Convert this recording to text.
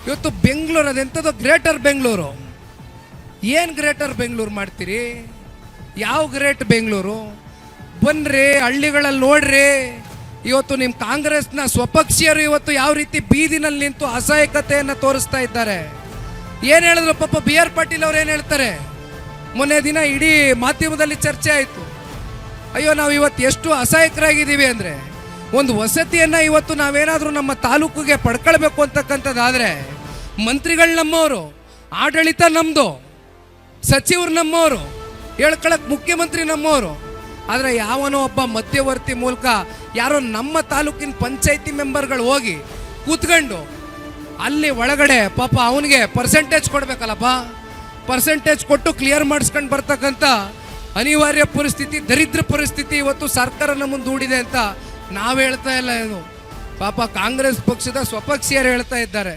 ಇವತ್ತು ಬೆಂಗಳೂರು ಅದೆಂಥದ್ದು ಗ್ರೇಟರ್ ಬೆಂಗಳೂರು. ಏನು ಗ್ರೇಟರ್ ಬೆಂಗಳೂರು ಮಾಡ್ತೀರಿ? ಯಾವ ಗ್ರೇಟ್ ಬೆಂಗಳೂರು? ಬನ್ರಿ ಹಳ್ಳಿಗಳಲ್ಲಿ ನೋಡ್ರಿ. ಇವತ್ತು ನಿಮ್ಮ ಕಾಂಗ್ರೆಸ್ನ ಸ್ವಪಕ್ಷೀಯರು ಇವತ್ತು ಯಾವ ರೀತಿ ಬೀದಿನಲ್ಲಿ ನಿಂತು ಅಸಹಾಯಕತೆಯನ್ನು ತೋರಿಸ್ತಾ ಇದ್ದಾರೆ. ಏನು ಹೇಳಿದ್ರು ಪಾಪ ಬಿ ಆರ್ ಪಾಟೀಲ್ ಅವ್ರು ಏನು ಹೇಳ್ತಾರೆ? ಮೊನ್ನೆ ದಿನ ಇಡೀ ಮಾಧ್ಯಮದಲ್ಲಿ ಚರ್ಚೆ ಆಯಿತು. ಅಯ್ಯೋ ನಾವು ಇವತ್ತು ಎಷ್ಟು ಅಸಹಾಯಕರಾಗಿದ್ದೀವಿ ಅಂದರೆ, ಒಂದು ವಸತಿಯನ್ನು ಇವತ್ತು ನಾವೇನಾದರೂ ನಮ್ಮ ತಾಲೂಕಿಗೆ ಪಡ್ಕೊಳ್ಬೇಕು ಅಂತಕ್ಕಂಥದ್ದಾದರೆ ಮಂತ್ರಿಗಳು ನಮ್ಮವರು, ಆಡಳಿತ ನಮ್ಮದು, ಸಚಿವರು ನಮ್ಮವರು, ಹೇಳ್ಕೊಳಕ್ಕೆ ಮುಖ್ಯಮಂತ್ರಿ ನಮ್ಮವರು. ಆದರೆ ಯಾವನೋ ಒಬ್ಬ ಮಧ್ಯವರ್ತಿ ಮೂಲಕ ಯಾರೋ ನಮ್ಮ ತಾಲೂಕಿನ ಪಂಚಾಯತಿ ಮೆಂಬರ್ಗಳು ಹೋಗಿ ಕೂತ್ಕೊಂಡು ಅಲ್ಲಿ ಒಳಗಡೆ ಪಾಪ ಅವನಿಗೆ ಪರ್ಸೆಂಟೇಜ್ ಕೊಡಬೇಕಲ್ಲಪ್ಪ, ಪರ್ಸೆಂಟೇಜ್ ಕೊಟ್ಟು ಕ್ಲಿಯರ್ ಮಾಡಿಸ್ಕೊಂಡು ಬರ್ತಕ್ಕಂಥ ಅನಿವಾರ್ಯ ಪರಿಸ್ಥಿತಿ, ದರಿದ್ರ ಪರಿಸ್ಥಿತಿ ಇವತ್ತು ಸರ್ಕಾರ ನಮ್ಮನ್ನು ದೂಡಿದೆ ಅಂತ ನಾವು ಹೇಳ್ತಾ ಇಲ್ಲ. ಇದು ಪಾಪ ಕಾಂಗ್ರೆಸ್ ಪಕ್ಷದ ಸ್ವಪಕ್ಷೀಯರು ಹೇಳ್ತಾ ಇದ್ದಾರೆ.